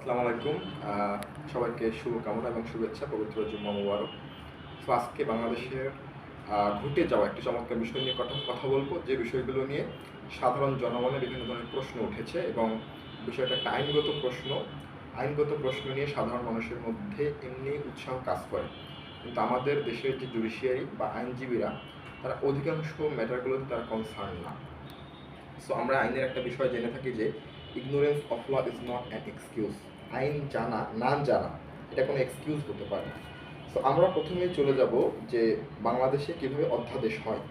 আসসালামু আলাইকুম। সবাইকে শুভকামনা এবং শুভেচ্ছা, পবিত্র জুম্মা মুবারক। তো আজকে বাংলাদেশের ঘটে যাওয়া একটি চমৎকার বিষয় নিয়ে কথা বলবো, যে বিষয়গুলো নিয়ে সাধারণ জনমনে বিভিন্ন ধরনের প্রশ্ন উঠেছে এবং বিষয়টা একটা আইনগত প্রশ্ন নিয়ে সাধারণ মানুষের মধ্যে এমনি উৎসাহ কাজ করে, কিন্তু আমাদের দেশের যে জুডিশিয়ারি বা আইনজীবীরা, তারা অধিকাংশ ম্যাটারগুলোতে তারা কনসার্ন না। সো আমরা আইনের একটা বিষয় জেনে থাকি যে ignorance of law is not an excuse. আইন জানা না জানা এটা কোনো এক্সকিউজ হতে পারে না। সো আমরা প্রথমেই চলে যাব যে বাংলাদেশে কীভাবে অধ্যাদেশ হয়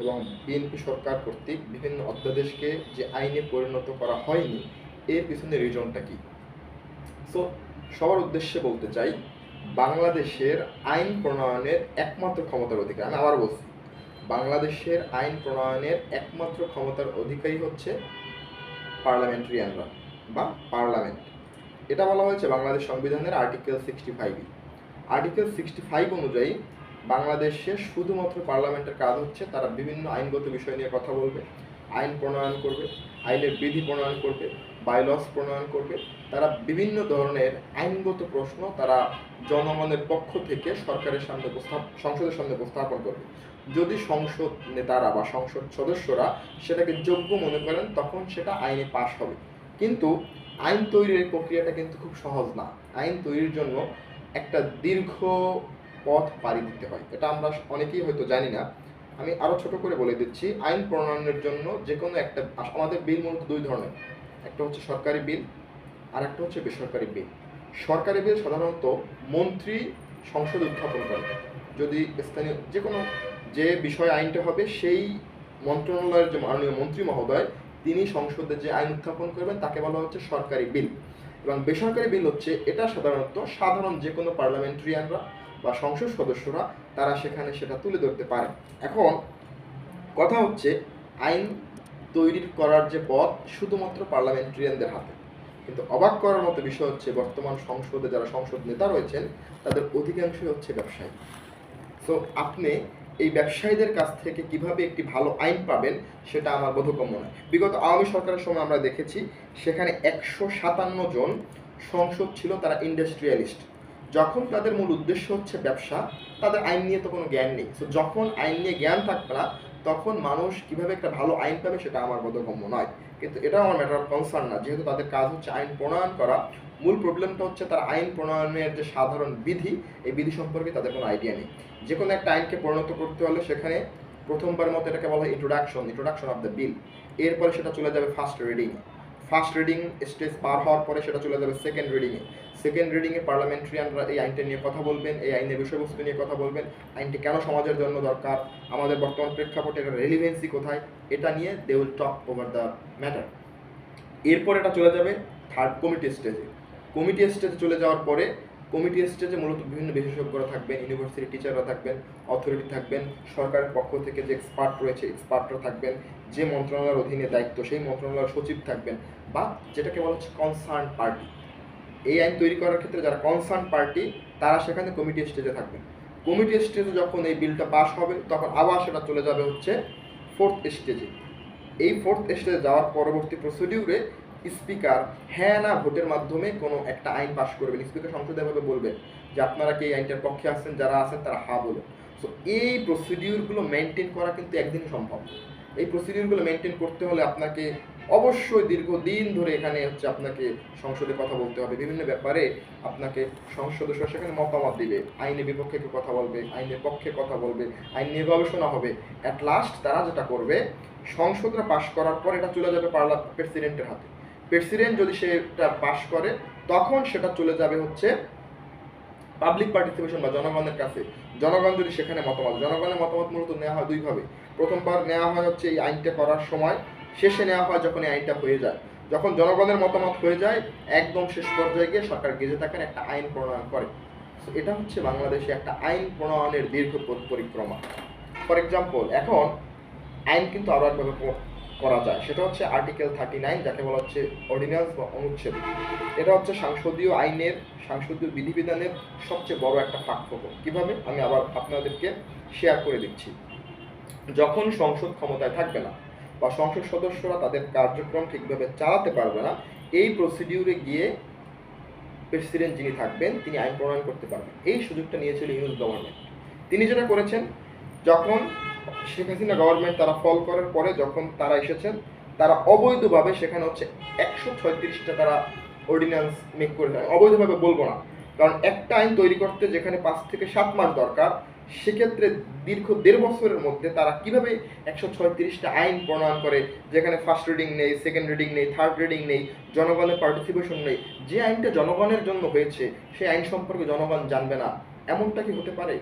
এবং বিএনপি সরকার কর্তৃক বিভিন্ন অধ্যাদেশকে যে আইনে পরিণত করা হয়নি, এর পিছনে রিজনটা কী। সো সবার উদ্দেশ্যে বলতে চাই, বাংলাদেশের আইন প্রণয়নের একমাত্র ক্ষমতার অধিকার, আমি আবার বলছি, বাংলাদেশের আইন প্রণয়নের একমাত্র ক্ষমতার অধিকারী হচ্ছে পার্লামেন্টারিয়ানরা বা পার্লামেন্ট। এটা বলা হয়েছে বাংলাদেশ সংবিধানের আর্টিকেল 65। আর্টিকেল 65 অনুযায়ী বাংলাদেশে শুধুমাত্র পার্লামেন্টের কাজ হচ্ছে তারা বিভিন্ন আইনগত বিষয় নিয়ে কথা বলবে, আইন প্রণয়ন করবে, আইনের বিধি প্রণয়ন করবে, বাইলস প্রণয়ন করবে। তারা বিভিন্ন ধরনের আইনগত প্রশ্ন তারা জনগণের পক্ষ থেকে সরকারের সামনে সংসদের সামনে উপস্থাপন করবে। যদি সংসদ নেতারা বা সংসদ সদস্যরা সেটাকে যোগ্য মনে করেন, তখন সেটা আইনে পাশ হবে। কিন্তু আইন তৈরির প্রক্রিয়াটা কিন্তু খুব সহজ না। আইন তৈরির জন্য একটা দীর্ঘ পথ পাড়ি দিতে হয়, এটা আমরা অনেকেই হয়তো জানি না। আমি আরও ছোট করে বলে দিচ্ছি, আইন প্রণয়নের জন্য যে কোনো একটা, আমাদের বিল মূলত দুই ধরনের, একটা হচ্ছে সরকারি বিল আর একটা হচ্ছে বেসরকারি বিল। সরকারি বিল সাধারণত মন্ত্রী সংসদে উত্থাপন করে। যদি স্থানীয় যে কোনো যে বিষয় আইনটা হবে, সেই মন্ত্রণালয়ের যে মাননীয় মন্ত্রী মহোদয়, তিনি সংসদে যে আইন উত্থাপন করবেন তাকে বলা হচ্ছে সরকারি বিল। এবং বেসরকারি বিল হচ্ছে, এটা সাধারণত সাধারণ যে কোনো পার্লামেন্টারিয়ানরা বা সংসদ সদস্যরা তারা সেখানে সেটা তুলে ধরতে পারে। এখন কথা হচ্ছে, আইন তৈরি করার যে পথ শুধুমাত্র পার্লামেন্টারিয়ানদের হাতে। কিন্তু অবাক করার মতো বিষয় হচ্ছে, বর্তমান সংসদে যারা সংসদ নেতা রয়েছেন তাদের অধিকাংশই হচ্ছে ব্যবসায়ী। সো আপনি এই ব্যবসায়ীদের কাছ থেকে কিভাবে একটি ভালো আইন পাবেন সেটা আমার বোধগম্য নয়। বিগত আওয়ামী সরকারের সময় আমরা দেখেছি, সেখানে 157 জন সংসদ ছিল, তারা ইন্ডাস্ট্রিয়ালিস্ট। যখন তাদের মূল উদ্দেশ্য হচ্ছে ব্যবসা, তাদের আইন নিয়ে তো কোনো জ্ঞান নেই। সো যখন আইন নিয়ে জ্ঞান থাকবে না, তখন মানুষ কিভাবে একটা ভালো আইন পাবে সেটা আমার বোধগম্য নয়। কিন্তু এটাও আমার ম্যাটার অফ কনসার্ন না, যেহেতু তাদের কাজ হচ্ছে আইন প্রণয়ন করা। মূল প্রবলেমটা হচ্ছে তার আইন প্রণয়নের যে সাধারণ বিধি, এই বিধি সম্পর্কে তাদের কোনো আইডিয়া নেই। যে কোনো একটা আইনকে পরিণত করতে হলে সেখানে প্রথমবার মতো এটাকে বলা হয় ইন্ট্রোডাকশন অফ দ্য বিল। এরপরে সেটা চলে যাবে ফার্স্ট রিডিং স্টেজ পার হওয়ার পরে সেটা চলে যাবে সেকেন্ড রিডিংয়ে পার্লামেন্টারিয়ানরা এই আইনটা নিয়ে কথা বলবেন, এই আইনের বিষয়বস্তু নিয়ে কথা বলবেন, আইনটি কেন সমাজের জন্য দরকার, আমাদের বর্তমান প্রেক্ষাপটে এটার রেলিভেন্সি কোথায়, এটা নিয়ে they will talk over the matter. এরপর এটা চলে যাবে থার্ড কমিটি স্টেজে চলে যাওয়ার পরে কমিটি স্টেজে মূলত বিভিন্ন বিশেষজ্ঞরা থাকবেন, ইউনিভার্সিটি টিচাররা থাকবেন, অথরিটি থাকবেন, সরকারের পক্ষ থেকে যে এক্সপার্ট রয়েছে এক্সপার্টরা থাকবেন, যে মন্ত্রণালয়ের অধীনে দায়িত্ব সেই মন্ত্রণালয়ের সচিব থাকবেন, বা যেটাকে বলা হচ্ছে কনসার্ন পার্টি। এই আইন তৈরি করার ক্ষেত্রে যারা কনসার্ন পার্টি, তারা সেখানে কমিটি স্টেজে থাকবেন। কমিটি স্টেজে যখন এই বিলটা পাস হবে, তখন আবার সেটা চলে যাবে হচ্ছে ফোর্থ স্টেজে। এই ফোর্থ স্টেজে যাওয়ার পরবর্তী প্রসিডিউরে স্পিকার হ্যাঁ না ভোটের মাধ্যমে কোনো একটা আইন পাশ করবেন। স্পিকার সংসদে এভাবে বলবেন যে আপনারা কি এই আইনটার পক্ষে আছেন, যারা আছেন তারা হ্যাঁ বলুন। সো এই প্রসিডিউরগুলো মেনটেন করা কিন্তু একদিন সম্ভব। এই প্রসিডিউরগুলো মেনটেন করতে হলে আপনাকে অবশ্যই দীর্ঘদিন ধরে এখানে হচ্ছে আপনাকে সংসদে কথা বলতে হবে, বিভিন্ন ব্যাপারে আপনাকে সংসদ সদস্য সেখানে মতামত দিবে, আইনের বিপক্ষে কথা বলবে, আইনের পক্ষে কথা বলবে, আইন নিয়ে গবেষণা হবে। অ্যাট লাস্ট তারা যেটা করবে, সংসদরা পাশ করার পর এটা চলে যাবে প্রেসিডেন্টের হাতে। প্রেসিডেন্ট যদি সেটা পাশ করে, তখন সেটা চলে যাবে হচ্ছে পাবলিক পার্টিসিপেশন বা জনগণের কাছে। জনগণ যদি সেখানে জনগণের মতামত মূলত নেওয়া হয় দুইভাবে। প্রথমবার নেওয়া হয় হচ্ছে এই আইনটা করার সময়, শেষে নেওয়া হয় যখন এই আইনটা হয়ে যায়। যখন জনগণের মতামত হয়ে যায়, একদম শেষ পর্যায়ে গিয়ে সরকার গেজেট আকারে একটা আইন প্রণয়ন করে। এটা হচ্ছে বাংলাদেশে একটা আইন প্রণয়নের দীর্ঘ পরিক্রমা। ফর এক্সাম্পল, এখন আইন কিন্তু আরও একভাবে করা যায়, সেটা হচ্ছে আর্টিকেল 39, যাকে বলা হচ্ছে অর্ডিন্যান্স বা অনুচ্ছেদ। এটা হচ্ছে সংসদীয় বিধিবিধানের সবচেয়ে বড় একটা পার্থক্য। কিভাবে, আমি আবার আপনাদেরকে শেয়ার করে দিচ্ছি। যখন সংসদ ক্ষমতায় থাকবে না বা সংসদ সদস্যরা তাদের কার্যক্রম ঠিকভাবে চালাতে পারবে না, এই প্রসিডিউরে গিয়ে প্রেসিডেন্ট যিনি থাকবেন তিনি আইন প্রণয়ন করতে পারবেন। এই সুযোগটা নিয়েছিল ইউনূস গভর্নমেন্ট। তিনি যেটা করেছেন, যখন শেখ হাসিনা গভর্নমেন্ট তারা ফল করার পরে যখন তারা এসেছেন, তারা অবৈধভাবে সেখানে হচ্ছে 136টা তারা অর্ডিন্যান্স মেক করেছেন। অবৈধভাবে বলবো না, কারণ একটা আইন তৈরি করতে যেখানে 5 থেকে 7 মাস দরকার, সেক্ষেত্রে দীর্ঘ 1.5 বছরের মধ্যে তারা কিভাবে 136টা আইন প্রণয়ন করে, যেখানে ফার্স্ট রিডিং নেই, সেকেন্ড রিডিং নেই, থার্ড রিডিং নেই, জনগণের পার্টিসিপেশন নেই। যে আইনটা জনগণের জন্য হয়েছে সেই আইন সম্পর্কে জনগণ জানবে না, এমনটা কি হতে পারে?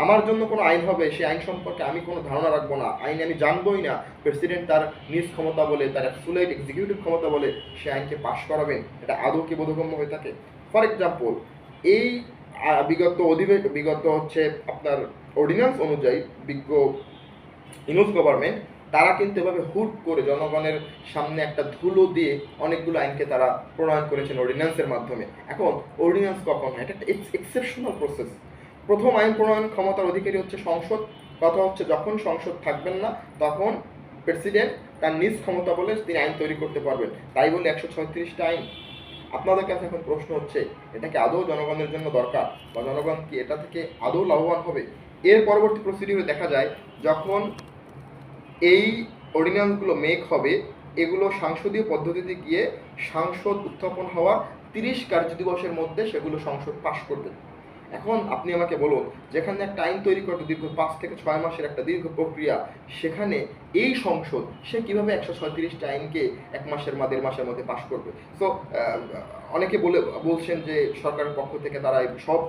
আমার জন্য কোনো আইন হবে, সেই আইন সম্পর্কে আমি কোনো ধারণা রাখবো না, আইন আমি জানবোই না, প্রেসিডেন্ট তার নিজ ক্ষমতা বলে, তার অ্যাবসোলিউট এক্সিকিউটিভ ক্ষমতা বলে সে আইনকে পাশ করাবেন, এটা আদৌ কি বোধগম্য হয়ে থাকে? ফর এক্সাম্পল, এই বিগত হচ্ছে আপনার অর্ডিন্যান্স অনুযায়ী বিজ্ঞ ইউনূস গভর্নমেন্ট তারা কিন্তু এভাবে হুট করে জনগণের সামনে একটা ধুলো দিয়ে অনেকগুলো আইনকে তারা প্রণয়ন করেছেন অর্ডিন্যান্সের মাধ্যমে। এখন অর্ডিন্যান্স কখন হয়? এটা একটা এক্সেপশনাল প্রসেস। প্রথম আইন প্রণয়ন ক্ষমতার অধিকারী হচ্ছে সংসদ। কথা হচ্ছে যখন সংসদ থাকবেন না তখন প্রেসিডেন্ট তার নিজ ক্ষমতা বলে তিনি আইন তৈরি করতে পারবেন। তাই বলে 136টা আইন। আপনাদের কাছে এখন প্রশ্ন হচ্ছে, এটা কি আদৌ জনগণের জন্য দরকার, বা জনগণ কি এটা থেকে আদৌ লাভবান হবে? এর পরবর্তী প্রসিডিউরে দেখা যায়, যখন এই অর্ডিন্যান্সগুলো মেক হবে, এগুলো সংসদীয় পদ্ধতিতে গিয়ে সংসদ উত্থাপন হওয়ার 30 কার্যদিবসের মধ্যে সেগুলো সংসদ পাশ করবে। এখন আপনি আমাকে বলুন, যেখানে একটা আইন তৈরি করতে দীর্ঘ 5 থেকে 6 মাসের একটা দীর্ঘ প্রক্রিয়া, সেখানে এই সংসদ সে কীভাবে 136টা আইনকে 1 মাসের বা 1.5 মাসের মধ্যে পাশ করবে? সো অনেকে বলছেন যে সরকারের পক্ষ থেকে তারা সব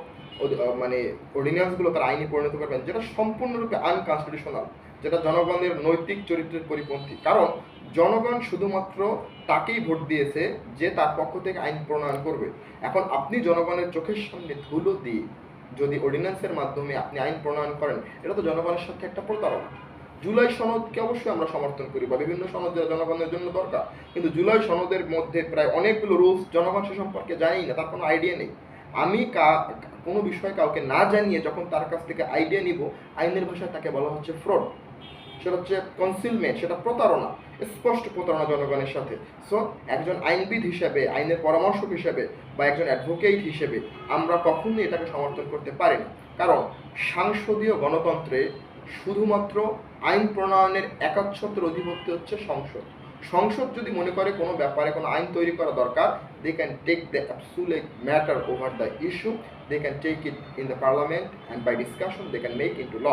মানে অর্ডিন্যান্সগুলো তারা আইনে পরিণত করবেন, যেটা সম্পূর্ণরূপে আনকনস্টিটিউশনাল, যেটা জনগণের নৈতিক চরিত্রের পরিপন্থী। কারণ জনগণ শুধুমাত্র তাকেই ভোট দিয়েছে যে তার পক্ষ থেকে আইন প্রণয়ন করবে। এখন আপনি জনগণের চোখের সামনে ধুলো দিয়ে যদি অর্ডিন্যান্সের মাধ্যমে আপনি আইন প্রণয়ন করেন, এটা তো জনগণের সাথে একটা প্রতারণা। জুলাই সনদকে অবশ্যই আমরা সমর্থন করি, বা বিভিন্ন সনদ যারা জনগণের জন্য দরকার, কিন্তু জুলাই সনদের মধ্যে প্রায় অনেকগুলো রুলস জনগণ সে সম্পর্কে জানেই না, তার কোনো আইডিয়া নেই। আমি কোনো বিষয় কাউকে না জানিয়ে যখন তার কাছ থেকে আইডিয়া নিব, আইনের ভাষায় তাকে বলা হচ্ছে ফ্রড, সেটা হচ্ছে কনসিলমেন্ট, সেটা প্রতারণা, স্পষ্ট প্রতারণা জনগণের সাথে। সো একজন আইনবিদ হিসেবে, আইনের পরামর্শক হিসেবে, বা একজন অ্যাডভোকেট হিসেবে আমরা কখনোই এটাকে সমর্থন করতে পারি না। কারণ সাংসদীয় গণতন্ত্রে শুধুমাত্র আইন প্রণয়নের একচ্ছত্র অধিপত্য হচ্ছে সংসদ। সংসদ যদি মনে করে কোনো ব্যাপারে কোনো আইন তৈরি করা দরকার, they can take the absolute matter over the issue, they can take it in the parliament and by discussion they can make into law.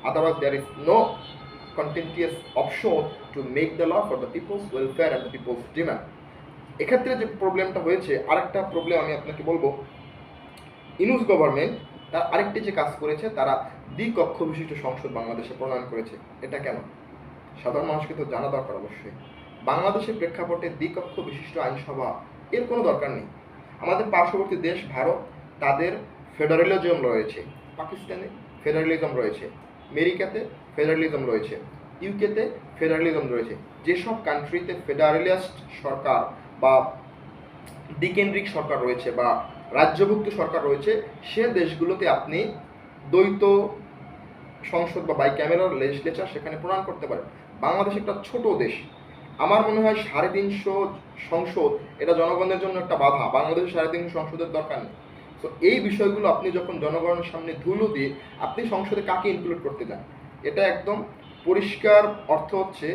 Otherwise there is no contentious option to make the law for the people's welfare and the people's demand. এক্ষেত্রে যে প্রবলেমটা হয়েছে, আরেকটা problem আমি আপনাকে বলবো, Yunus government তার আরেকটি যে কাজ করেছে, তারা দ্বিকক্ষ বিশিষ্ট সংসদ বাংলাদেশে প্রণয়ন করেছে। এটা কেন? সাধারণ মানুষকে তো জানা দরকার অবশ্যই। বাংলাদেশের প্রেক্ষাপটে দ্বিকক্ষ বিশিষ্ট আইনসভা এর কোনো দরকার নেই। আমাদের পার্শ্ববর্তী দেশ ভারত, তাদের ফেডারেলিজম রয়েছে, পাকিস্তানে ফেডারেলিজম রয়েছে, আমেরিকাতে ফেডারেলিজম রয়েছে, ইউকেতে ফেডারেলিজম রয়েছে। যেসব কান্ট্রিতে ফেডারেলিস্ট সরকার বা দ্বিকেন্দ্রিক সরকার রয়েছে বা রাজ্যভুক্ত সরকার রয়েছে, সে দেশগুলোতে আপনি দ্বৈত সংসদ বা বাইক্যামেরাল লেজিসলেচার সেখানে প্রণয়ন করতে পারেন। বাংলাদেশ একটা ছোট দেশ, আমার মনে হয় 350 সংসদ এটা জনগণের জন্য একটা বাধা। বাংলাদেশে 350 সংসদের দরকার নেই। তো এই বিষয়গুলো আপনি যখন জনগণের সামনে ধুলো দিয়ে আপনি সংসদে কাকে ইনক্লুড করতে চান, এটা একদম পরিষ্কার অর্থ হচ্ছে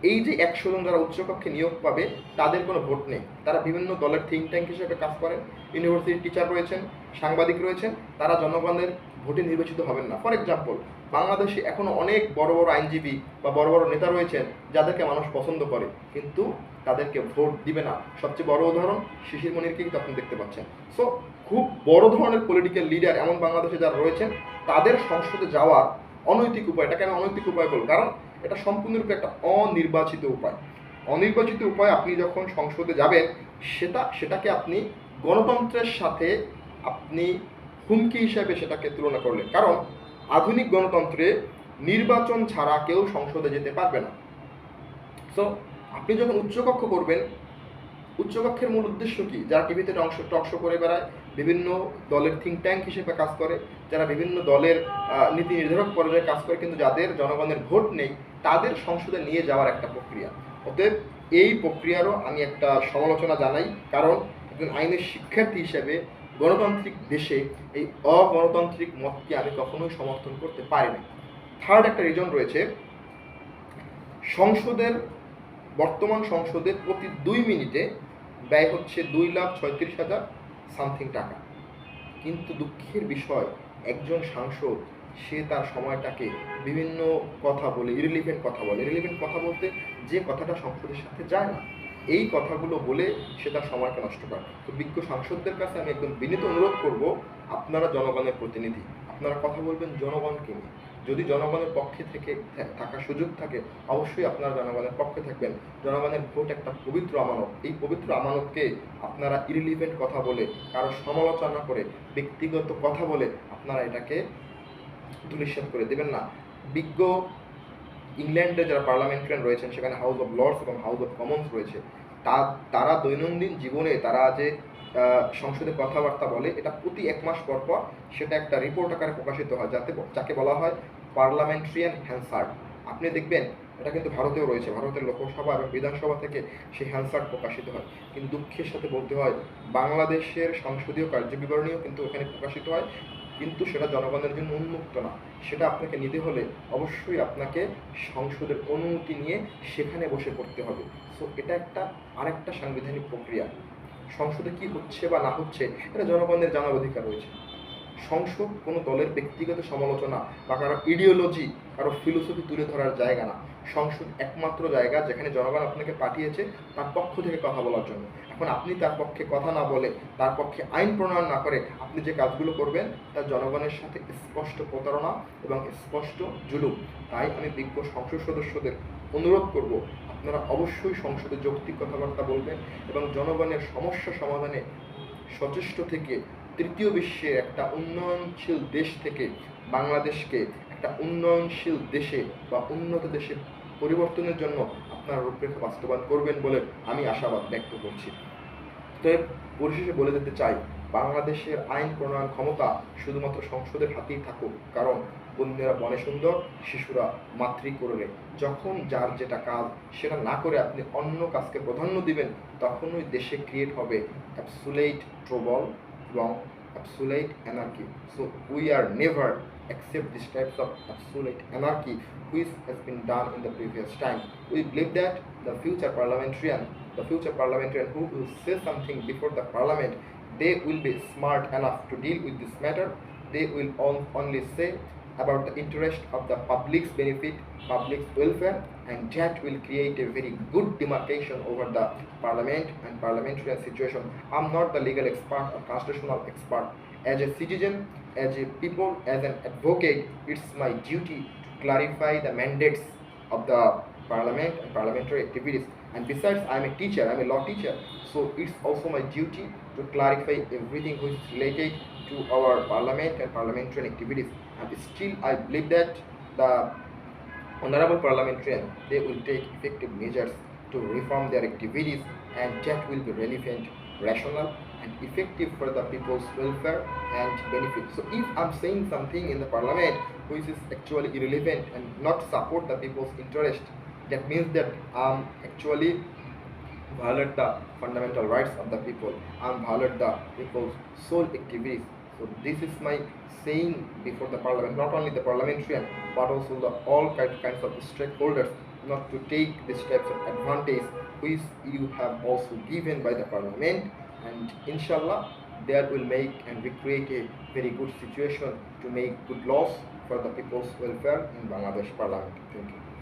এই যে 100 জন যারা উচ্চকক্ষে নিয়োগ পাবে তাদের কোনো ভোট নেই। তারা বিভিন্ন দলের থিঙ্ক ট্যাঙ্ক হিসেবে কাজ করেন, ইউনিভার্সিটির টিচার রয়েছেন, সাংবাদিক রয়েছেন, তারা জনগণের ভোটে নির্বাচিত হবেন না। ফর এক্সাম্পল, বাংলাদেশে এখনও অনেক বড় বড় আইনজীবী বা বড় বড় নেতা রয়েছেন যাদেরকে মানুষ পছন্দ করে, কিন্তু তাদেরকে ভোট দিবে না। সবচেয়ে বড় উদাহরণ শিশির মনিরকে কিন্তু আপনি দেখতে পাচ্ছেন। সো খুব বড় ধরনের পলিটিক্যাল লিডার এমন বাংলাদেশে যারা রয়েছেন, তাদের সংসদে যাওয়ার অনৈতিক উপায়, এটাকে আমি অনৈতিক উপায় বলব, কারণ এটা সম্পূর্ণরূপে একটা অনির্বাচিত উপায়। অনির্বাচিত উপায় আপনি যখন সংসদে যাবেন, সেটাকে আপনি গণতন্ত্রের সাথে আপনি হুমকি হিসাবে সেটাকে তুলনা করলেন। কারণ আধুনিক গণতন্ত্রে নির্বাচন ছাড়া কেউ সংসদে যেতে পারবে না। সো আপনি যখন উচ্চকক্ষ করবেন, উচ্চকক্ষের মূল উদ্দেশ্য কি? যারা টিভিতে টকশো করে বেড়ায়, বিভিন্ন দলের থিঙ্ক ট্যাঙ্ক হিসেবে কাজ করে, যারা বিভিন্ন দলের নীতি নির্ধারক পর্যায়ে কাজ করে, কিন্তু যাদের জনগণের ভোট নেই, তাদের সংসদে নিয়ে যাওয়ার একটা প্রক্রিয়া। অতএব এই প্রক্রিয়ারও আমি একটা সমালোচনা জানাই, কারণ একজন আইনের শিক্ষার্থী হিসেবে গণতান্ত্রিক দেশে এই অগণতান্ত্রিক মতকে আমি কখনোই সমর্থন করতে পারি না। থার্ড একটা রিজন রয়েছে, বর্তমান সংসদে প্রতি 2 মিনিটে ব্যয় হচ্ছে 2,36,000 সামথিং টাকা। কিন্তু দুঃখের বিষয়, একজন সাংসদ সে তার সময়টাকে বিভিন্ন কথা বলে, ইরিলিভেন্ট কথা বলতে যে কথাটা সংসদের সাথে যায় না, এই কথাগুলো বলে সে তার সময়কে নষ্ট করে। তো বিজ্ঞ সাংসদদের কাছে আমি একদম বিনীত অনুরোধ করব, আপনারা জনগণের প্রতিনিধি, আপনারা কথা বলবেন জনগণকে নিয়ে। যদি জনগণের পক্ষে থেকে থাকার সুযোগ থাকে, অবশ্যই আপনারা জনগণের পক্ষে থাকবেন। জনগণের ভোট একটা পবিত্র আমানত, এই পবিত্র আমানতকে আপনারা ইরিলিভেন্ট কথা বলে, কারো সমালোচনা করে, ব্যক্তিগত কথা বলে আপনারা এটাকে ধূলিসাৎ করে দেবেন না। বিজ্ঞ ইংল্যান্ডে যারা পার্লামেন্টারিয়ান রয়েছেন, সেখানে হাউস অফ লর্ডস এবং হাউস অফ কমন্স রয়েছে, তারা দৈনন্দিন জীবনে তারা যে সংসদে কথাবার্তা বলে, এটা প্রতি 1 মাস পর পর সেটা একটা রিপোর্ট আকারে প্রকাশিত হয়, যাকে বলা হয় পার্লামেন্টারিয়ান হ্যান্সার্ড। আপনি দেখবেন এটা কিন্তু ভারতেও রয়েছে, ভারতের লোকসভা এবং বিধানসভা থেকে সেই হ্যান্সার্ড প্রকাশিত হয়। কিন্তু দুঃখের সাথে বলতে হয়, বাংলাদেশের সংসদীয় কার্যবিবরণীও কিন্তু ওখানে প্রকাশিত হয়, কিন্তু সেটা জনগণের জন্য উন্মুক্ত না। সেটা আপনাকে নিতে হলে অবশ্যই আপনাকে সংসদের অনুমতি নিয়ে সেখানে বসে পড়তে হবে। সো এটা আরেকটা সাংবিধানিক প্রক্রিয়া। সংসদে কি হচ্ছে বা না হচ্ছে এটা জনগণের জানার অধিকার রয়েছে। সংসদ কোনো দলের ব্যক্তিগত সমালোচনা বা কারো ইডিওলজি, কারো ফিলোসফি তুলে ধরার জায়গা না। সংসদ একমাত্র জায়গা যেখানে জনগণ আপনাকে পাঠিয়েছে তার পক্ষ থেকে কথা বলার জন্য। এখন আপনি তার পক্ষে কথা না বলে, তার পক্ষে আইন প্রণয়ন না করে আপনি যে কাজগুলো করবেন তা জনগণের সাথে স্পষ্ট প্রতারণা এবং স্পষ্ট জুলুম। তাই আমি বিজ্ঞ সংসদ সদস্যদের অনুরোধ করব, আপনারা অবশ্যই সংসদে যৌক্তিক কথাবার্তা বলবেন এবং জনগণের সমস্যা সমাধানে সচেষ্ট থেকে তৃতীয় বিশ্বের একটা উন্নয়নশীল দেশ থেকে বাংলাদেশকে একটা উন্নয়নশীল দেশে বা উন্নত দেশে পরিবর্তনের জন্য আপনারা রূপরেখা বাস্তবায়ন করবেন বলে আমি আশাবাদ ব্যক্ত করছি। তো পরিশেষে বলে দিতে চাই, বাংলাদেশের আইন প্রণয়ন ক্ষমতা শুধুমাত্র সংসদের হাতেই থাকুক, কারণ বন্যেরা বনে সুন্দর, শিশুরা মাতৃকরণে। যখন যার যেটা কাজ সেটা না করে আপনি অন্য কাজকে প্রাধান্য দিবেন, তখনই দেশে ক্রিয়েট হবে অ্যাবসোলিউট ট্রাবল এবং absolute anarchy. So we are never accept these types of absolute anarchy which has been done in the previous time. We believe that the future parliamentarian who will say something before the parliament, they will be smart enough to deal with this matter. They will only say about the interest of the public's benefit, public's welfare, and that will create a very good demarcation over the parliament and parliamentarian situation. I'm not the legal expert or constitutional expert. As a citizen, as a people, as an advocate, it's my duty to clarify the mandates of the parliament and parliamentary activities. And besides, I'm a teacher, I'm a law teacher, so it's also my duty to clarify everything which is related to our parliament and parliamentary activities. And still I believe that the honorable parliamentarian, they will take effective measures to reform their activities, and that will be relevant, rational, and effective for the people's welfare and benefit. So if I'm saying something in the parliament which is actually irrelevant and not support the people's interest, that means that I'm actually violate the fundamental rights of the people, I'm violate the people's sole activities. So this is my saying before the parliament, not only the parliamentarian but also the all kinds of stakeholders, not to take these types of advantage which you have also given by the parliament. And inshallah that will make and recreate a very good situation to make good laws for the people's welfare in Bangladesh parliament. Thank you.